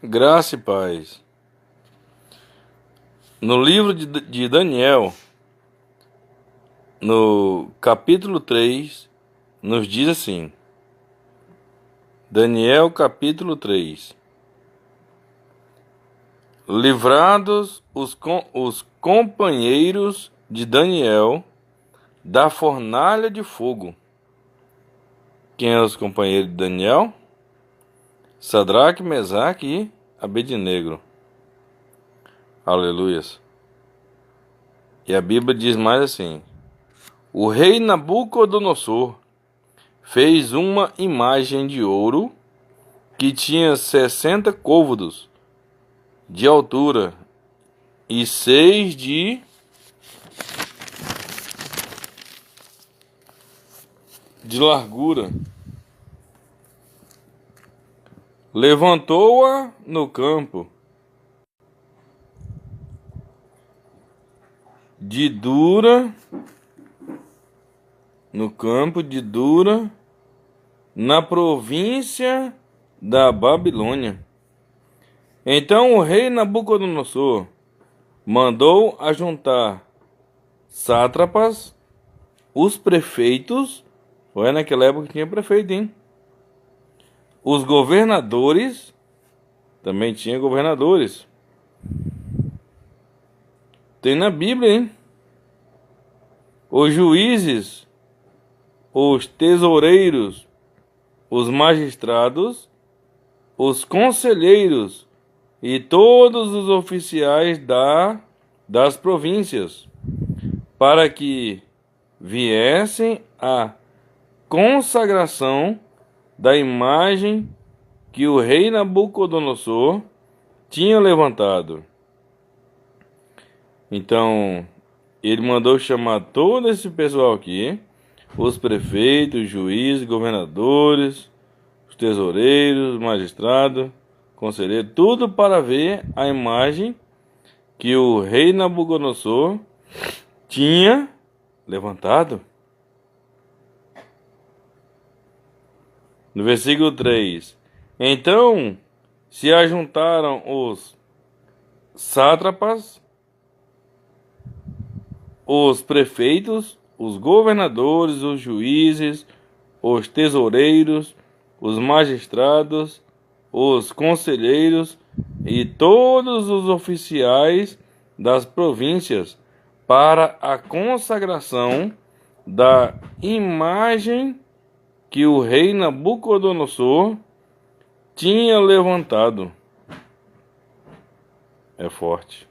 Graça e paz. No livro de Daniel, no capítulo 3, nos diz assim: Daniel capítulo 3: Livrados os companheiros de Daniel da fornalha de fogo. Quem eram os companheiros de Daniel? Sadraque, Mesaque e Abednego. Aleluias. E a Bíblia diz mais assim: o rei Nabucodonosor fez uma imagem de ouro que tinha 60 côvados de altura e 6 de largura. Levantou-a no campo de Dura, na província da Babilônia. Então o rei Nabucodonosor mandou ajuntar sátrapas, os prefeitos, olha, naquela época tinha prefeito, hein? Os governadores, também tinha governadores. Tem na Bíblia, hein? Os juízes, os tesoureiros, os magistrados, os conselheiros e todos os oficiais das províncias, para que viessem à consagração da imagem que o rei Nabucodonosor tinha levantado. Então, ele mandou chamar todo esse pessoal aqui, os prefeitos, juízes, governadores, os tesoureiros, magistrados, conselheiros, tudo para ver a imagem que o rei Nabucodonosor tinha levantado. No versículo 3: então se ajuntaram os sátrapas, os prefeitos, os governadores, os juízes, os tesoureiros, os magistrados, os conselheiros e todos os oficiais das províncias para a consagração da imagem que o rei Nabucodonosor tinha levantado. É forte.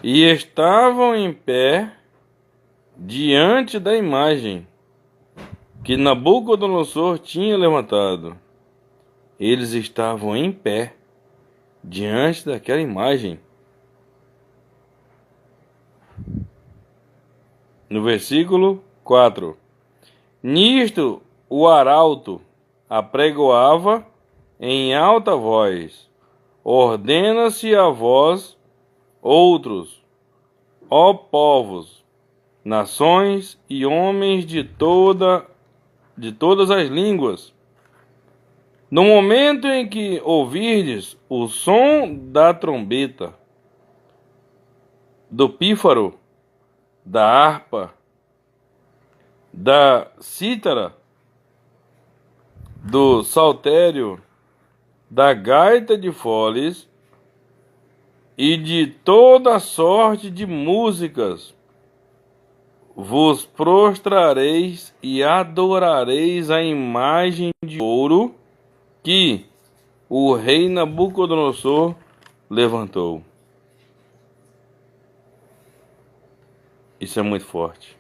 E estavam em pé diante da imagem que Nabucodonosor tinha levantado. Eles estavam em pé diante daquela imagem. No versículo 4: nisto o arauto apregoava em alta voz: ordena-se a vós outros, ó povos, nações e homens de todas as línguas, no momento em que ouvirdes o som da trombeta, do pífaro, da harpa, da cítara, do saltério, da gaita de foles e de toda sorte de músicas, vos prostrareis e adorareis a imagem de ouro que o rei Nabucodonosor levantou. Isso é muito forte.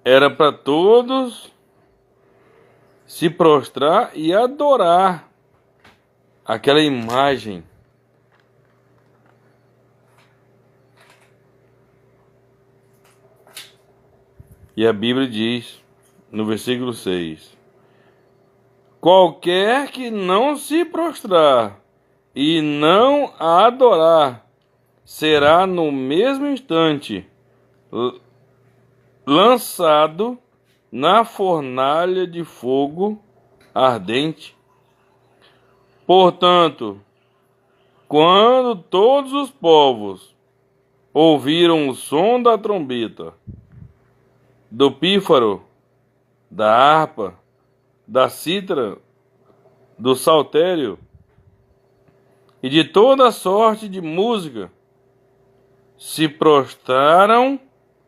Era para todos se prostrar e adorar aquela imagem. E a Bíblia diz, no versículo 6: qualquer que não se prostrar e não a adorar, será no mesmo instante lançado na fornalha de fogo ardente. Portanto, quando todos os povos ouviram o som da trombeta, do pífaro, da harpa, da cítara, do saltério e de toda sorte de música, se prostraram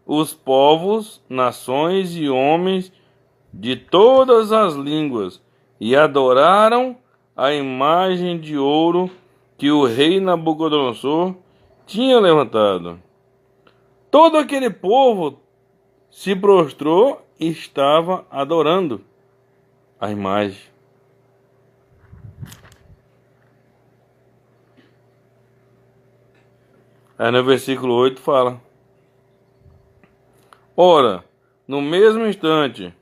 os povos, nações e homens de todas as línguas e adoraram a imagem de ouro que o rei Nabucodonosor tinha levantado. Todo aquele povo se prostrou e estava adorando a imagem. Aí no versículo 8 fala: Ora, no mesmo instante,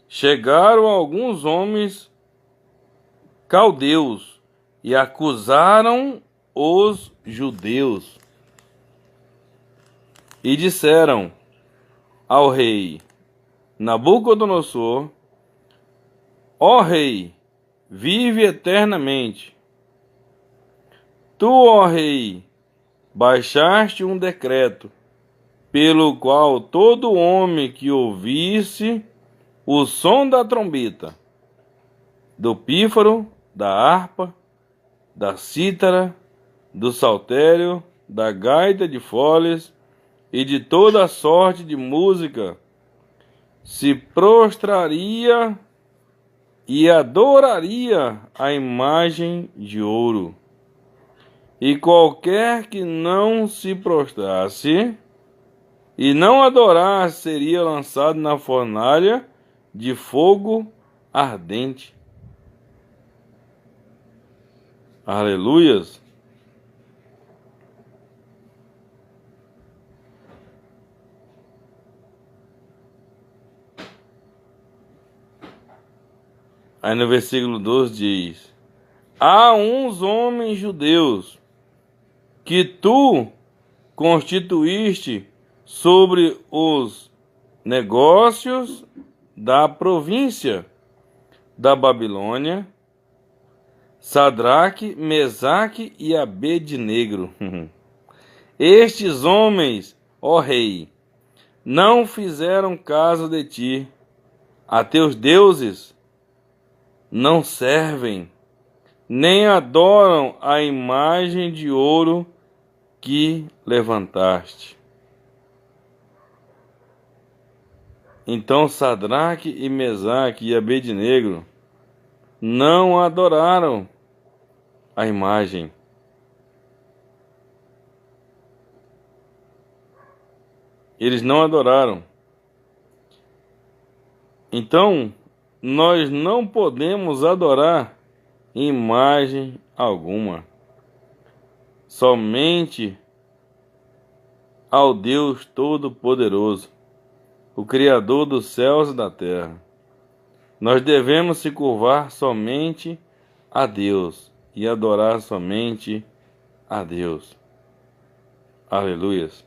chegaram alguns homens caldeus e acusaram os judeus e disseram ao rei Nabucodonosor: Ó rei, vive eternamente. Tu, ó rei, baixaste um decreto, pelo qual todo homem que ouvisse o som da trombeta, do pífaro, da harpa, da cítara, do saltério, da gaita de foles e de toda sorte de música, se prostraria e adoraria a imagem de ouro. E qualquer que não se prostrasse e não adorasse seria lançado na fornalha de fogo ardente. Aleluias! Aí no versículo 12 diz: Há uns homens judeus que tu constituíste sobre os negócios da província da Babilônia, Sadraque, Mesaque e Abednego. Estes homens, ó rei, não fizeram caso de ti, a teus deuses não servem, nem adoram a imagem de ouro que levantaste. Então Sadraque e Mesaque e Abednego não adoraram a imagem. Eles não adoraram. Então, nós não podemos adorar imagem alguma. Somente ao Deus Todo-Poderoso, o Criador dos céus e da terra. Nós devemos se curvar somente a Deus e adorar somente a Deus. Aleluias.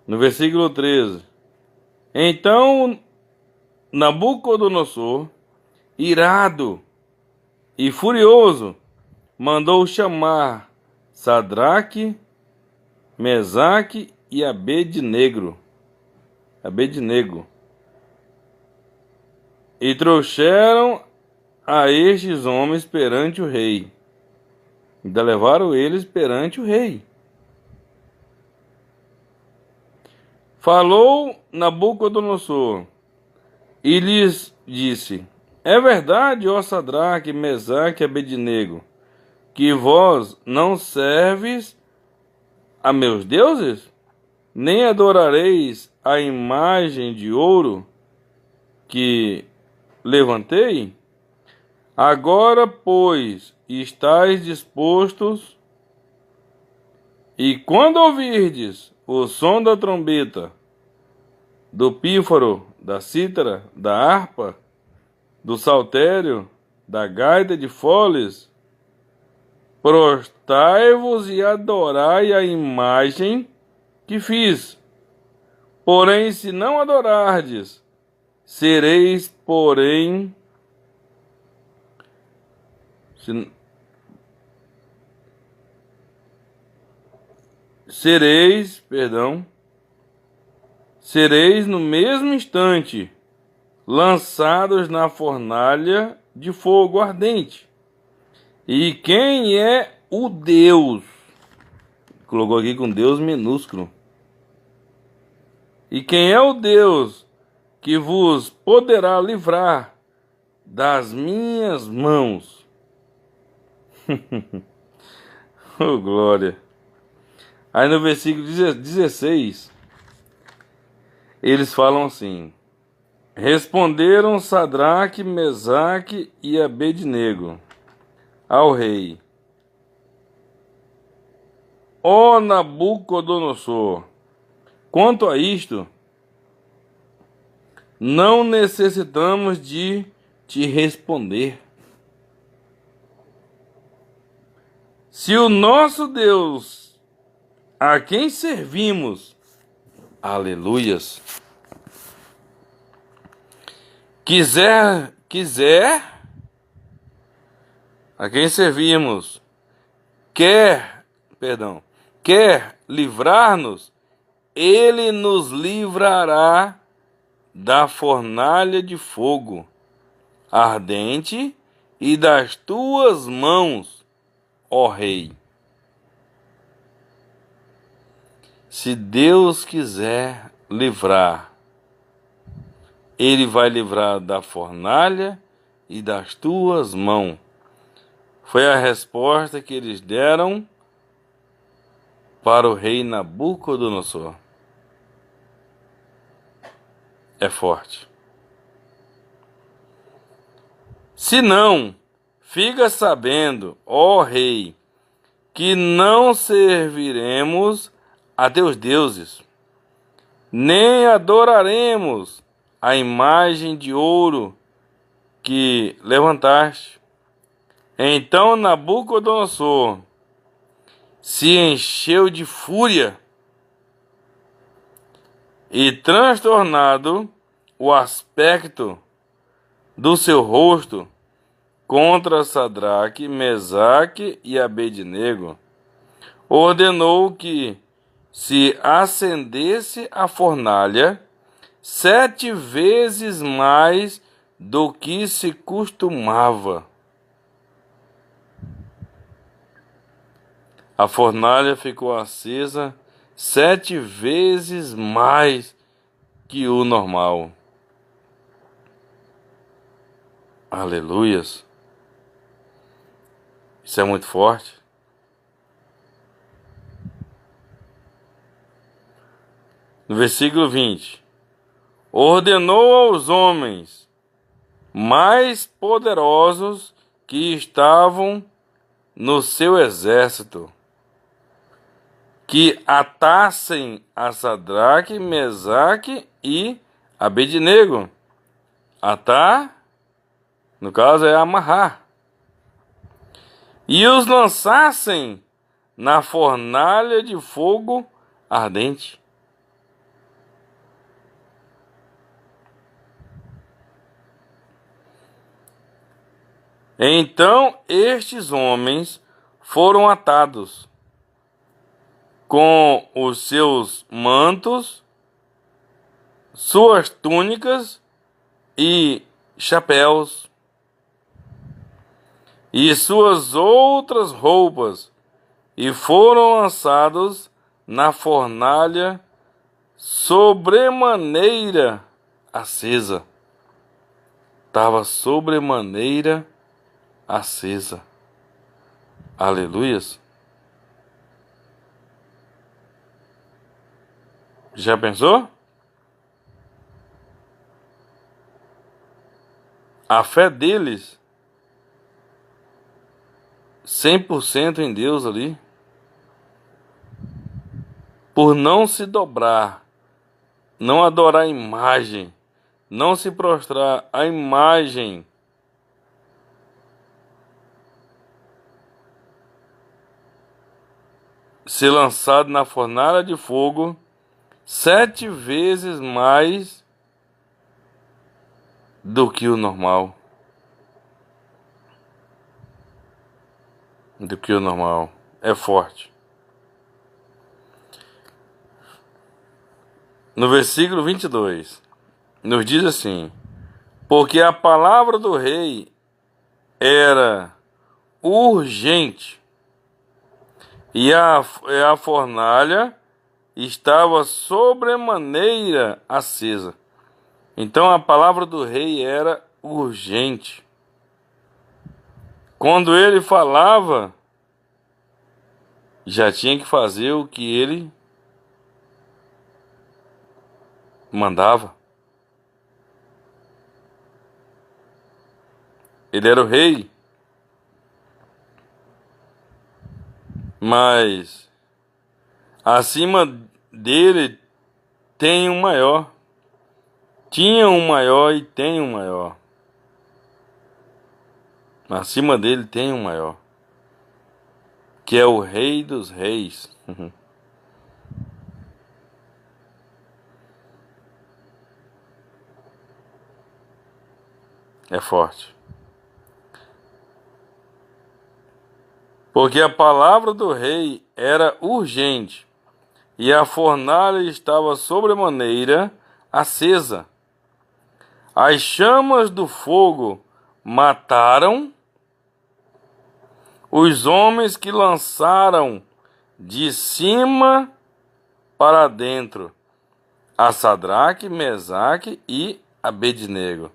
No versículo 13: Então Nabucodonosor, irado e furioso, mandou chamar Sadraque, Mesaque e Abednego, e trouxeram a estes homens perante o rei. Ainda levaram eles perante o rei. Falou Nabucodonosor e lhes disse: É verdade, ó Sadraque, Mesaque e Abednego, que vós não serves a meus deuses, nem adorareis a imagem de ouro que levantei? Agora, pois, estáis dispostos, e quando ouvirdes o som da trombeta, do pífaro, da cítara, da harpa, do saltério, da gaita de foles, prostrai-vos e adorai a imagem que fiz. Porém, se não adorardes, sereis, porém, se- sereis, perdão, sereis no mesmo instante lançados na fornalha de fogo ardente. E quem é o Deus? Colocou aqui com Deus minúsculo. E quem é o Deus que vos poderá livrar das minhas mãos? Oh, glória! Aí no versículo 16, eles falam assim: responderam Sadraque, Mesaque e Abednego ao rei: ó Nabucodonosor, quanto a isto, não necessitamos de te responder. Se o nosso Deus, a quem servimos, aleluias, quiser, a quem servimos, quer livrar-nos, ele nos livrará da fornalha de fogo ardente e das tuas mãos, ó rei. Se Deus quiser livrar, ele vai livrar da fornalha e das tuas mãos. Foi a resposta que eles deram para o rei Nabucodonosor. É forte. Se não, fica sabendo, ó rei, que não serviremos a teus deuses, nem adoraremos a imagem de ouro que levantaste. Então Nabucodonosor se encheu de fúria e, transtornado o aspecto do seu rosto, contra Sadraque, Mesaque e Abednego, ordenou que se acendesse a fornalha 7 vezes mais do que se costumava. A fornalha ficou acesa 7 vezes mais que o normal. Aleluias! Isso é muito forte. No versículo 20, ordenou aos homens mais poderosos que estavam no seu exército que atassem a Sadraque, Mesaque e Abednego. Atar, no caso, é amarrar. E os lançassem na fornalha de fogo ardente. Então estes homens foram atados com os seus mantos, suas túnicas e chapéus, e suas outras roupas, e foram lançados na fornalha sobremaneira acesa. Estava sobremaneira acesa. Aleluias. Já pensou? A fé deles, 100% em Deus ali, por não se dobrar, não adorar a imagem, não se prostrar à imagem, ser lançado na fornalha de fogo 7 vezes mais do que o normal. Do que o normal. É forte. No versículo 22, nos diz assim: porque a palavra do rei era urgente, e a fornalha estava sobremaneira acesa. Então a palavra do rei era urgente. Quando ele falava, já tinha que fazer o que ele mandava. Ele era o rei, mas acima dele tem um maior. Tinha um maior e tem um maior. Acima dele tem um maior, que é o Rei dos Reis. É forte. Porque a palavra do rei era urgente, e a fornalha estava sobremaneira acesa. As chamas do fogo mataram os homens que lançaram de cima para dentro a Sadraque, Mesaque e Abednego.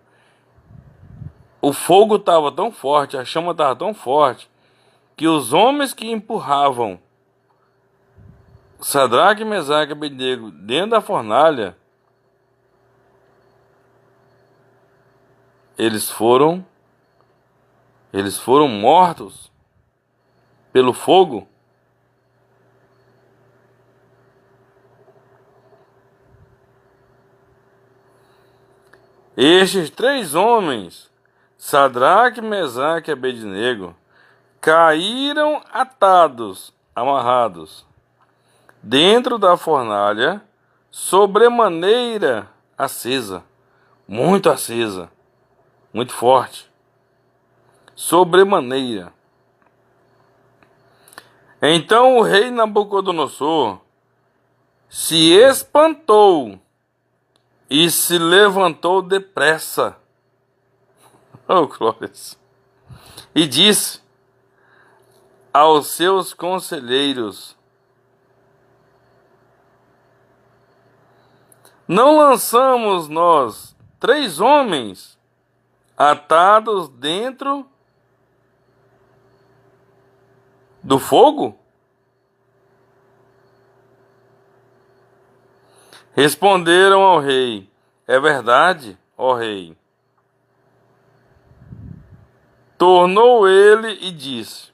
O fogo estava tão forte, a chama estava tão forte, que os homens que empurravam Sadraque, Mesaque e Abednego dentro da fornalha, eles foram mortos pelo fogo. Estes 3 homens, Sadraque, Mesaque e Abednego, caíram atados, amarrados, dentro da fornalha, sobremaneira acesa, muito forte, sobremaneira. Então o rei Nabucodonosor se espantou e se levantou depressa, oh glórias, e disse aos seus conselheiros: não lançamos nós 3 homens atados dentro do fogo? Responderam ao rei: é verdade, ó rei. Tornou ele e disse: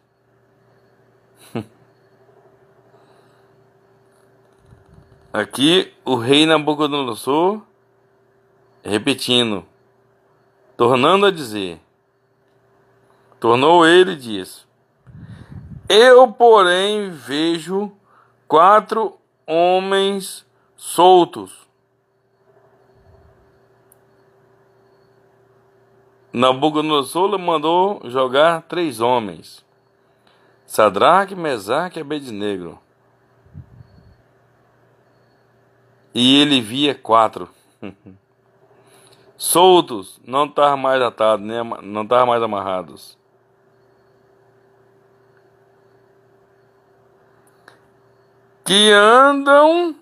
aqui o rei Nabucodonosor repetindo, tornando a dizer, tornou ele e disse: eu, porém, vejo 4 homens soltos. Nabucodonosor mandou jogar 3 homens, Sadraque, Mesaque e Abednego. E ele via 4 soltos, não estavam mais atados, não estavam mais amarrados. Que andam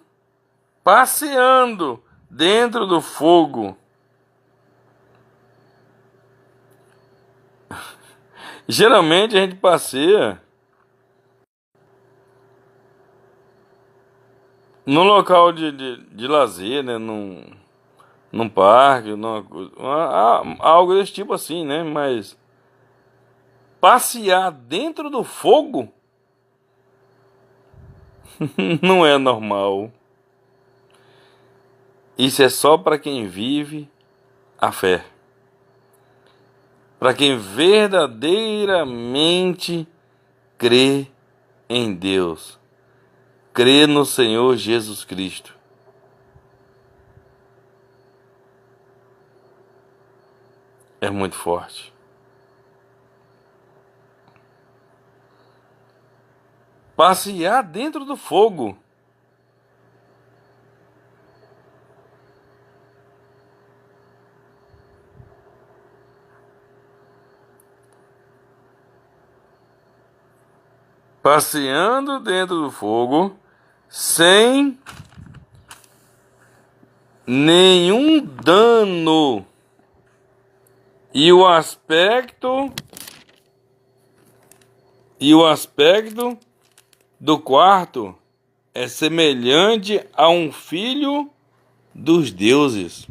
passeando dentro do fogo. Geralmente a gente passeia num local de lazer, né? Num parque, algo desse tipo assim, né? Mas passear dentro do fogo não é normal. Isso é só para quem vive a fé. Para quem verdadeiramente crê em Deus. crê no Senhor Jesus Cristo. É muito forte. Passear dentro do fogo. Passeando dentro do fogo sem nenhum dano. E o aspecto do quarto é semelhante a um filho dos deuses.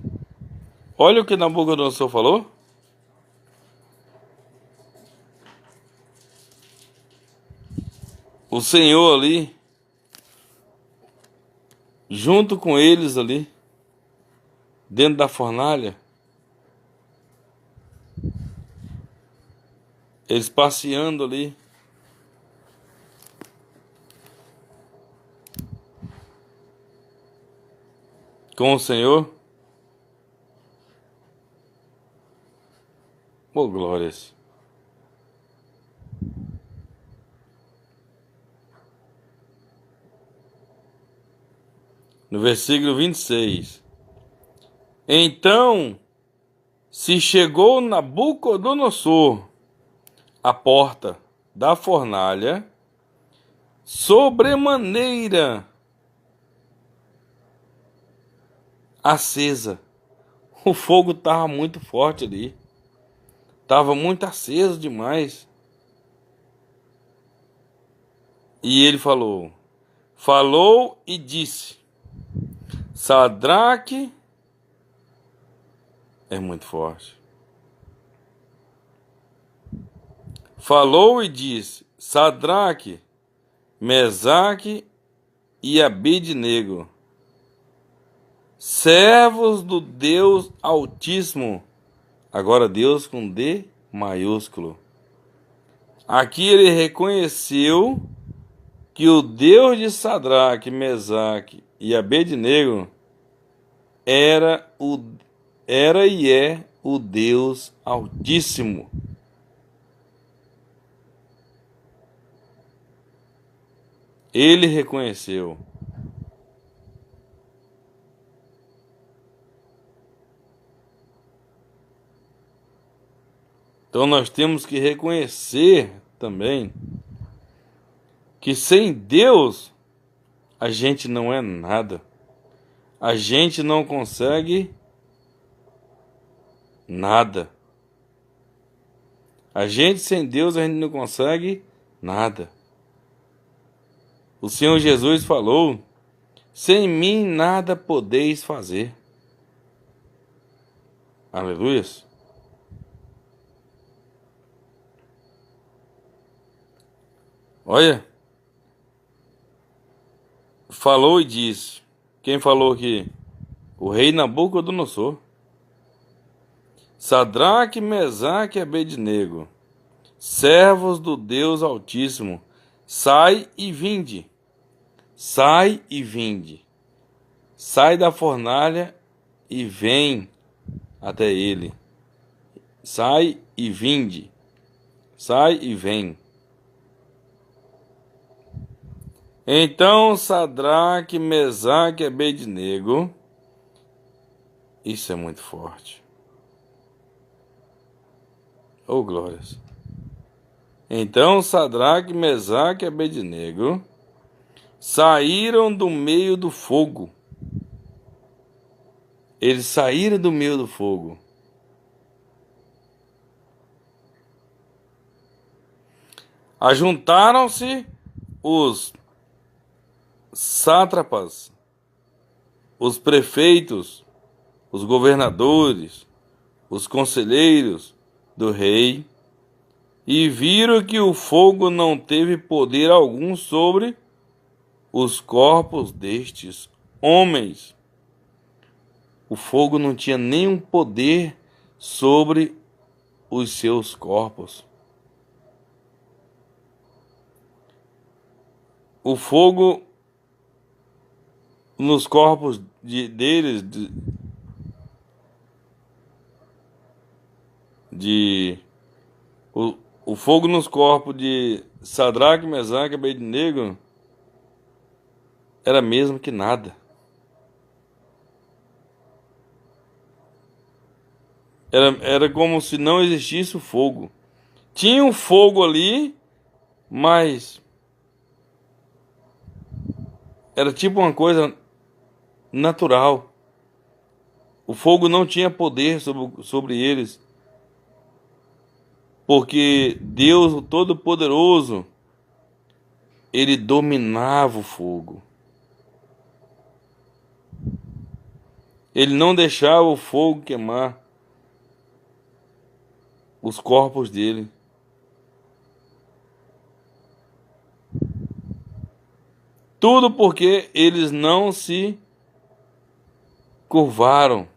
Olha o que Nabucodonosor falou. O Senhor ali, junto com eles ali, dentro da fornalha, eles passeando ali. Com o Senhor. Oh, glórias. No versículo 26. Então se chegou Nabucodonosor à porta da fornalha, sobremaneira acesa. O fogo estava muito forte ali. Estava muito aceso demais. E ele falou e disse: Sadraque, é muito forte. Falou e disse: Sadraque, Mesaque e Abednego, servos do Deus Altíssimo. Agora Deus com D maiúsculo. Aqui ele reconheceu que o Deus de Sadraque, Mesaque e Abednego era e é o Deus Altíssimo. Ele reconheceu. Então nós temos que reconhecer também que sem Deus a gente não é nada. A gente não consegue nada. A gente sem Deus a gente não consegue nada. O Senhor Jesus falou: sem mim nada podeis fazer. Aleluia. Olha, falou e disse. Quem falou aqui? O rei Nabucodonosor. Sadraque, Mesaque e Abednego, servos do Deus Altíssimo, sai e vinde. Sai e vinde. Sai da fornalha e vem até ele. Sai e vinde. Sai e vem. Então Sadraque, Mesaque e Abednego, isso é muito forte. Oh, glórias. Então Sadraque, Mesaque e Abednego saíram do meio do fogo. Eles saíram do meio do fogo. Ajuntaram-se os sátrapas, os prefeitos, os governadores, os conselheiros do rei, e viram que o fogo não teve poder algum sobre os corpos destes homens. O fogo não tinha nenhum poder sobre os seus corpos. O fogo nos corpos deles, de o, o fogo nos corpos de Sadraque, Mesaque e Abednego era mesmo que nada. Era como se não existisse o fogo. Tinha um fogo ali, mas era tipo uma coisa natural. O fogo não tinha poder sobre eles, porque Deus, o Todo-Poderoso, ele dominava o fogo. Ele não deixava o fogo queimar os corpos dele. Tudo porque eles não se curvaram.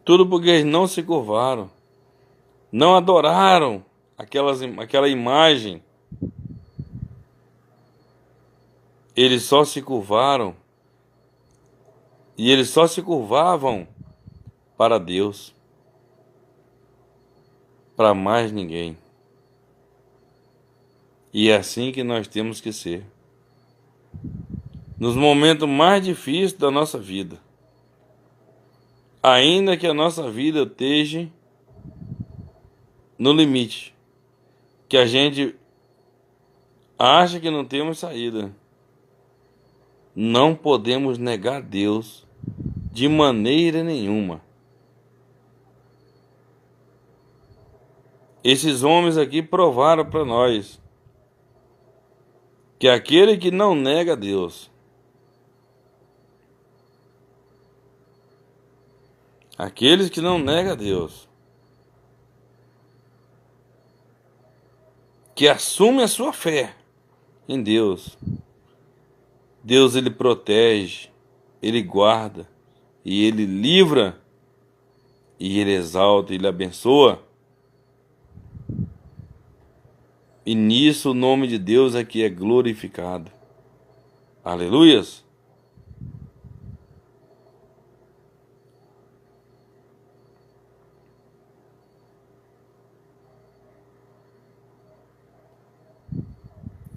Tudo porque eles não se curvaram. Não adoraram aquela imagem. Eles só se curvaram. E eles só se curvavam para Deus. Para mais ninguém. E é assim que nós temos que ser. Nos momentos mais difíceis da nossa vida. Ainda que a nossa vida esteja no limite. Que a gente acha que não temos saída. Não podemos negar Deus de maneira nenhuma. Esses homens aqui provaram para nós que aquele que não nega Deus, aqueles que não negam Deus, que assume a sua fé em Deus, Deus ele protege, ele guarda, e ele livra, e ele exalta, e ele abençoa. E nisso o nome de Deus aqui é glorificado. Aleluias!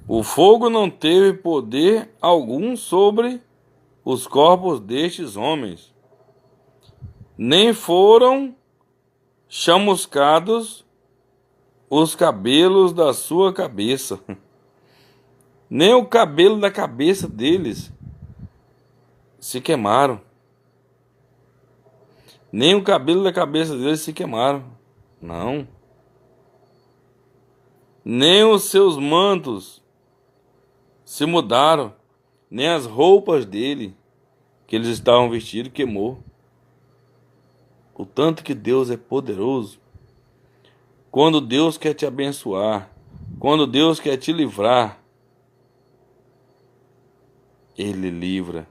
O fogo não teve poder algum sobre os corpos destes homens, nem foram chamuscados os cabelos da sua cabeça, nem o cabelo da cabeça deles se queimaram, nem o cabelo da cabeça deles se queimaram, não, nem os seus mantos se mudaram, nem as roupas dele que eles estavam vestidos queimou. O tanto que Deus é poderoso. Quando Deus quer te abençoar, quando Deus quer te livrar, Ele livra,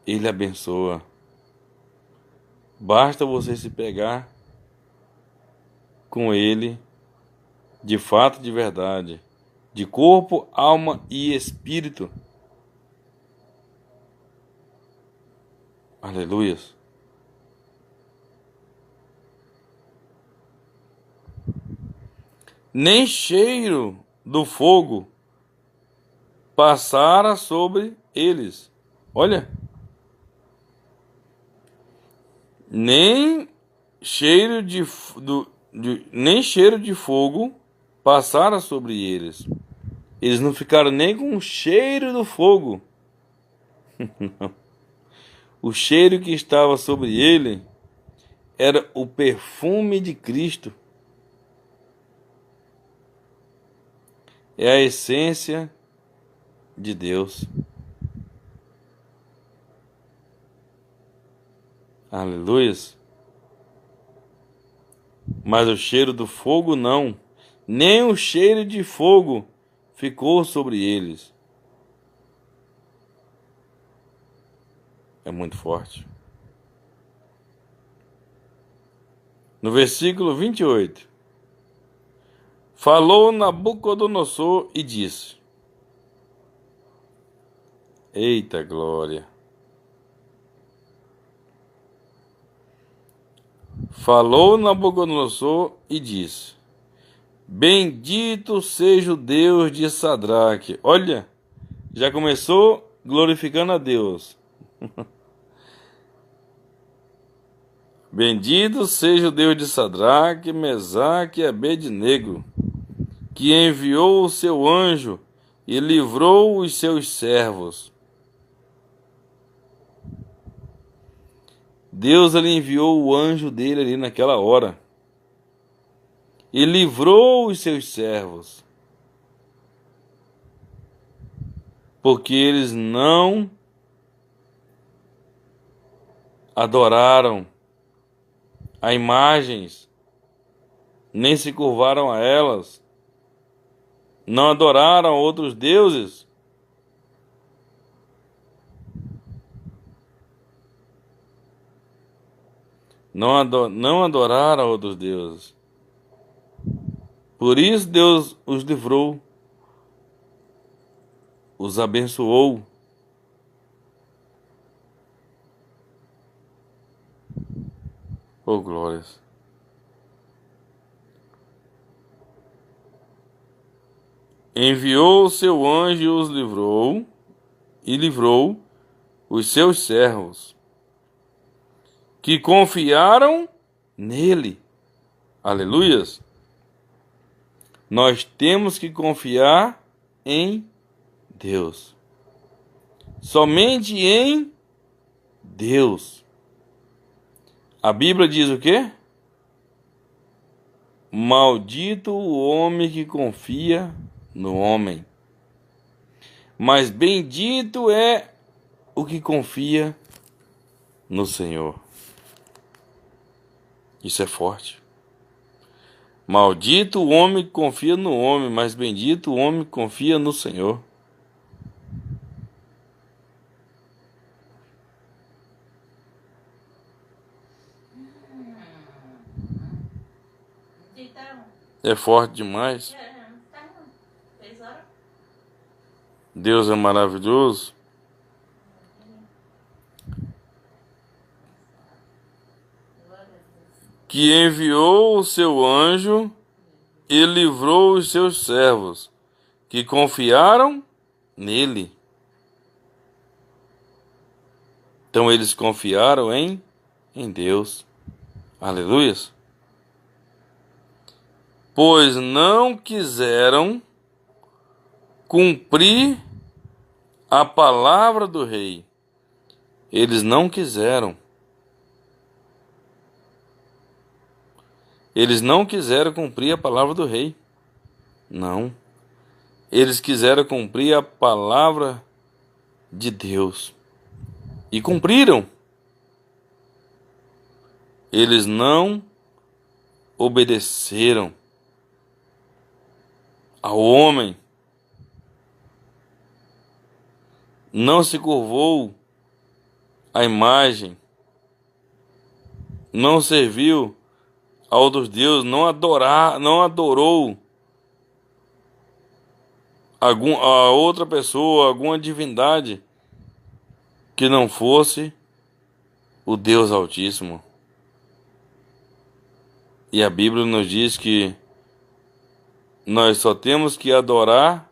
Ele abençoa. Basta você se pegar com Ele, de fato, de verdade, de corpo, alma e espírito. Aleluias. Nem cheiro do fogo passara sobre eles. Olha, nem cheiro nem cheiro de fogo passara sobre eles. Eles não ficaram nem com o cheiro do fogo. O cheiro que estava sobre ele era o perfume de Cristo. É a essência de Deus. Aleluias. Mas o cheiro do fogo não, nem o cheiro de fogo ficou sobre eles. É muito forte. No versículo 28. Falou Nabucodonosor e disse: Eita glória! Falou Nabucodonosor e disse: Bendito seja o Deus de Sadraque. Olha, já começou glorificando a Deus. Bendito seja o Deus de Sadraque, Mesaque e Abednego, que enviou o seu anjo e livrou os seus servos. Deus ele enviou o anjo dele ali naquela hora e livrou os seus servos, porque eles não adoraram a imagens, nem se curvaram a elas, não adoraram outros deuses. Não adoraram outros deuses. Por isso Deus os livrou, os abençoou. Oh, glórias. Enviou o seu anjo e os livrou, e livrou os seus servos, que confiaram nele. Aleluias. Nós temos que confiar em Deus. Somente em Deus. A Bíblia diz o quê? Maldito o homem que confia no homem, mas bendito é o que confia no Senhor. Isso é forte. Maldito o homem que confia no homem, mas bendito o homem que confia no Senhor. É forte demais. Deus é maravilhoso. Que enviou o seu anjo e livrou os seus servos, que confiaram nele. Então eles confiaram em Deus. Aleluias. Pois não quiseram cumprir a palavra do rei. Eles não quiseram. Eles não quiseram cumprir a palavra do rei. Não. Eles quiseram cumprir a palavra de Deus. E cumpriram. Eles não obedeceram ao homem. Não se curvou à imagem. Não serviu a outros deuses, não adorou a outra pessoa, alguma divindade que não fosse o Deus Altíssimo. E a Bíblia nos diz que nós só temos que adorar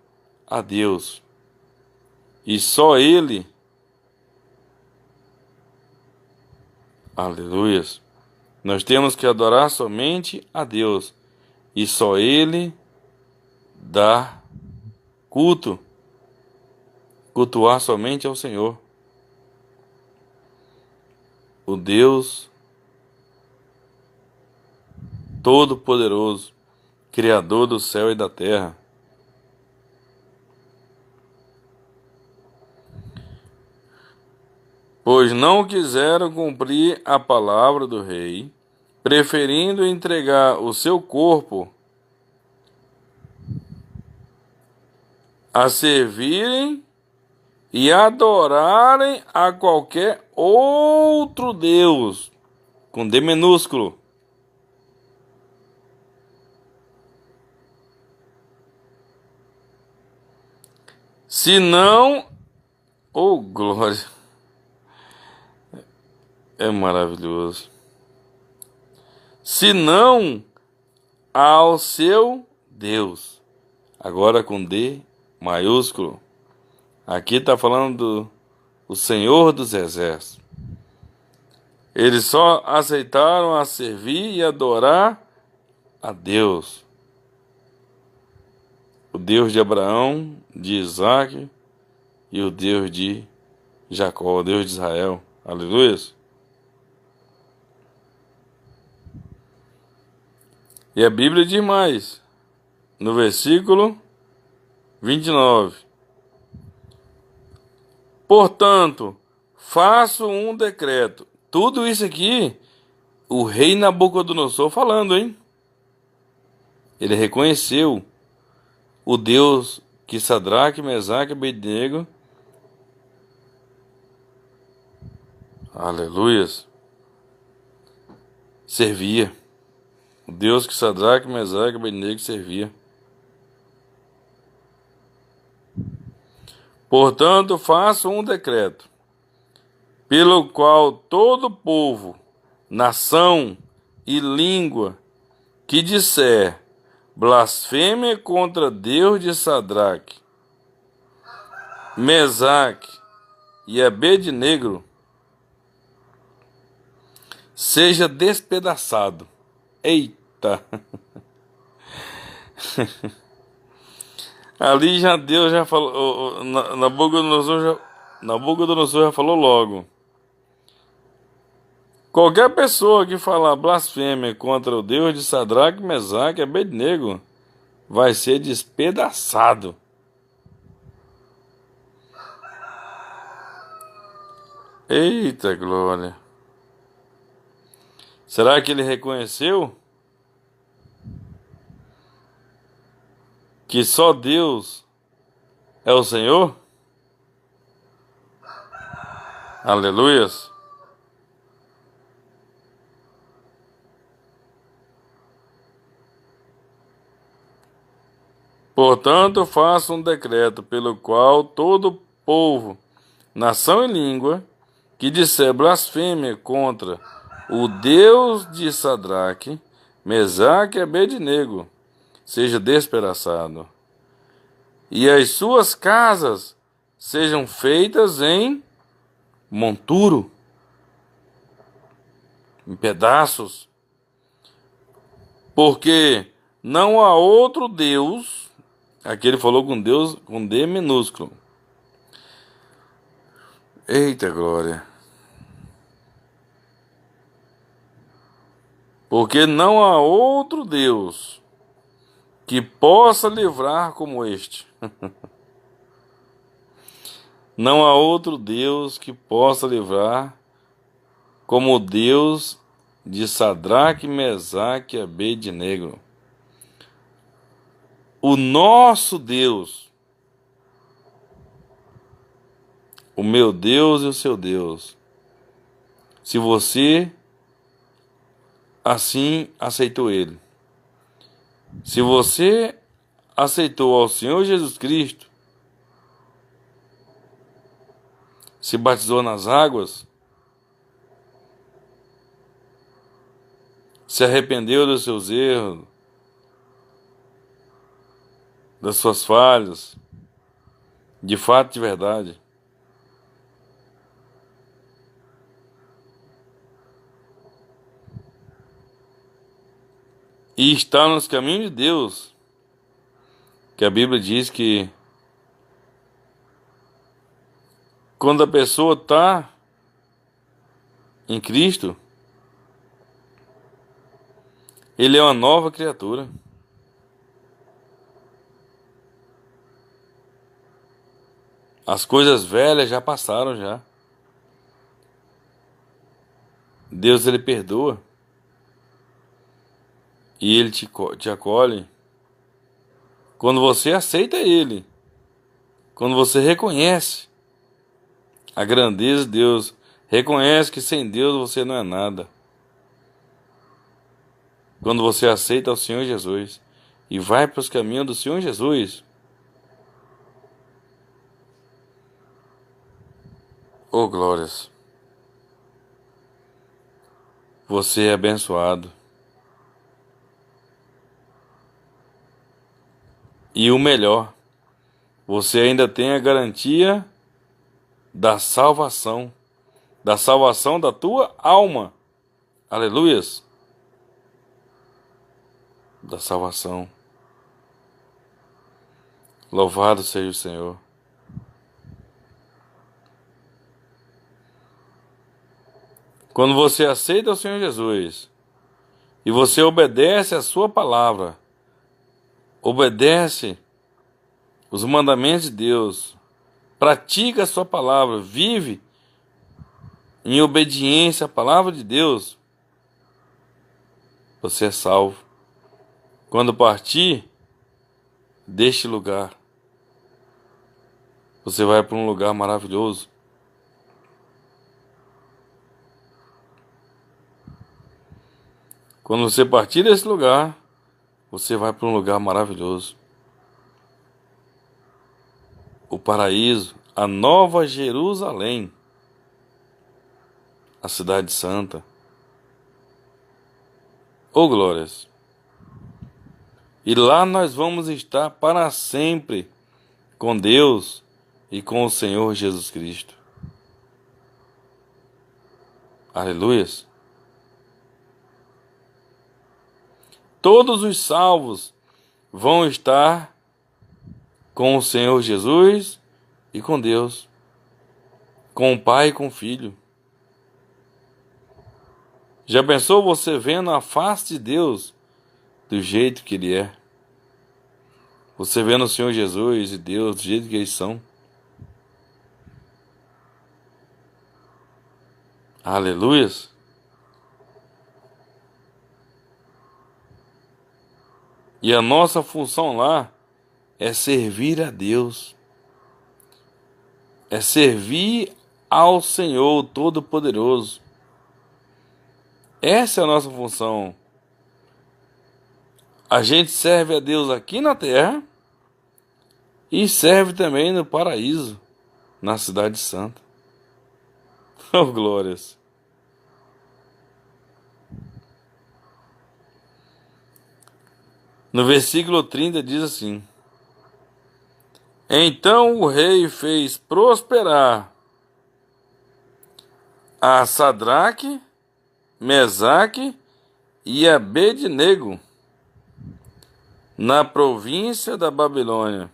a Deus e só Ele. Aleluias. Nós temos que adorar somente a Deus e só Ele dá culto, cultuar somente ao Senhor, o Deus Todo-Poderoso, Criador do céu e da terra. Pois não quiseram cumprir a palavra do rei, preferindo entregar o seu corpo a servirem e adorarem a qualquer outro Deus, com D minúsculo. Se não, oh glória, é maravilhoso. Se não ao seu Deus, agora com D maiúsculo. Aqui está falando do Senhor dos Exércitos. Eles só aceitaram a servir e adorar a Deus, o Deus de Abraão, de Isaac e o Deus de Jacó, o Deus de Israel. Aleluia. E a Bíblia diz mais, no versículo 29. Portanto, faço um decreto. Tudo isso aqui, o rei Nabucodonosor falando, hein? Ele reconheceu o Deus que Sadraque, Mesaque e Abednego, aleluias, servia. O Deus que Sadraque, Mesaque e Abednego servia. Portanto, faço um decreto, pelo qual todo povo, nação e língua que disser blasfêmia contra Deus de Sadraque, Mesaque e Abednego seja despedaçado. Eita! Ali já Deus já falou, Nabucodonosor já falou logo. Qualquer pessoa que falar blasfêmia contra o Deus de Sadraque, Mesaque e Abednego vai ser despedaçado. Eita glória! Será que ele reconheceu que só Deus é o Senhor? Aleluias! Portanto, faço um decreto pelo qual todo povo, nação e língua que disser blasfêmia contra o Deus de Sadraque, Mesaque e Abednego seja despedaçado, e as suas casas sejam feitas em monturo, em pedaços, porque não há outro Deus. Aqui ele falou com Deus com D minúsculo. Eita glória! Porque não há outro Deus que possa livrar como este. Não há outro Deus que possa livrar como o Deus de Sadraque, Mesaque e Abednego. O nosso Deus, o meu Deus e o seu Deus. Se você assim aceitou Ele, se você aceitou ao Senhor Jesus Cristo, se batizou nas águas, se arrependeu dos seus erros, das suas falhas, de fato, de verdade, e está nos caminhos de Deus, que a Bíblia diz que quando a pessoa está em Cristo, ele é uma nova criatura. As coisas velhas já passaram já. Deus, ele perdoa. E ele te acolhe. Quando você aceita ele. Quando você reconhece a grandeza de Deus. Reconhece que sem Deus você não é nada. Quando você aceita o Senhor Jesus. E vai para os caminhos do Senhor Jesus. Oh, glórias! Você é abençoado. E o melhor, você ainda tem a garantia da salvação da tua alma. Aleluias! Da salvação. Louvado seja o Senhor. Quando você aceita o Senhor Jesus e você obedece a sua palavra, obedece os mandamentos de Deus, pratica a sua palavra, vive em obediência à palavra de Deus, você é salvo. Quando partir deste lugar, você vai para um lugar maravilhoso. Quando você partir desse lugar, você vai para um lugar maravilhoso. O paraíso, a Nova Jerusalém, a cidade santa. Oh, glórias! E lá nós vamos estar para sempre com Deus e com o Senhor Jesus Cristo. Aleluias! Todos os salvos vão estar com o Senhor Jesus e com Deus, com o Pai e com o Filho. Já pensou você vendo a face de Deus do jeito que Ele é? Você vendo o Senhor Jesus e Deus do jeito que eles são? Aleluias! E a nossa função lá é servir a Deus. É servir ao Senhor Todo-Poderoso. Essa é a nossa função. A gente serve a Deus aqui na terra e serve também no paraíso, na cidade santa. Oh, glórias! No versículo 30 diz assim: Então o rei fez prosperar a Sadraque, Mesaque e Abednego na província da Babilônia.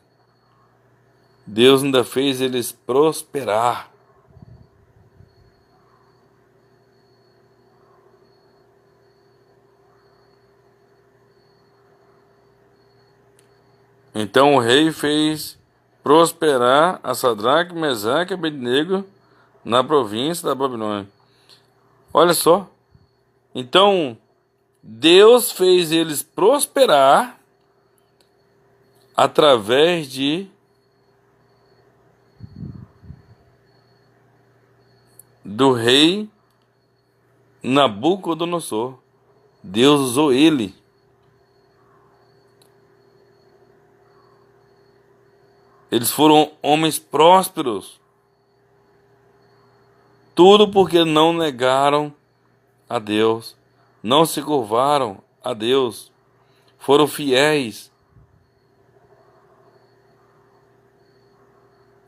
Deus ainda fez eles prosperar. Então o rei fez prosperar a Sadraque, Mesaque e Abednego na província da Babilônia. Olha só. Então Deus fez eles prosperar através do rei Nabucodonosor. Deus usou ele. Eles foram homens prósperos. Tudo porque não negaram a Deus, não se curvaram a Deus, foram fiéis.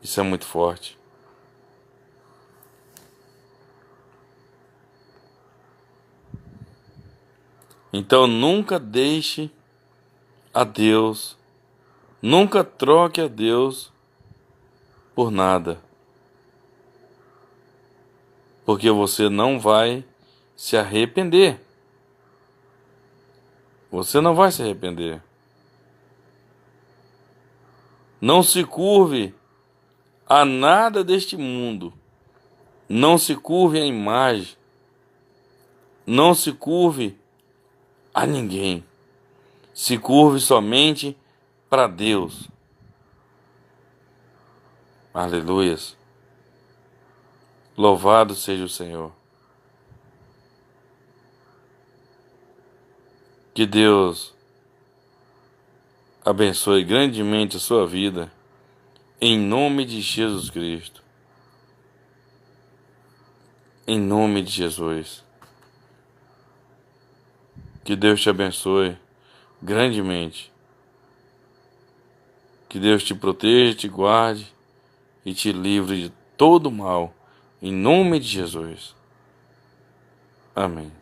Isso é muito forte. Então nunca deixe a Deus, nunca troque a Deus por nada, porque você não vai se arrepender. Você não vai se arrepender. Não se curve a nada deste mundo. Não se curve à imagem. Não se curve a ninguém. Se curve somente para Deus. Aleluias. Louvado seja o Senhor. Que Deus abençoe grandemente a sua vida, em nome de Jesus Cristo. em nome de Jesus. Que Deus te abençoe grandemente. Que Deus te proteja, te guarde e te livre de todo mal, em nome de Jesus. Amém.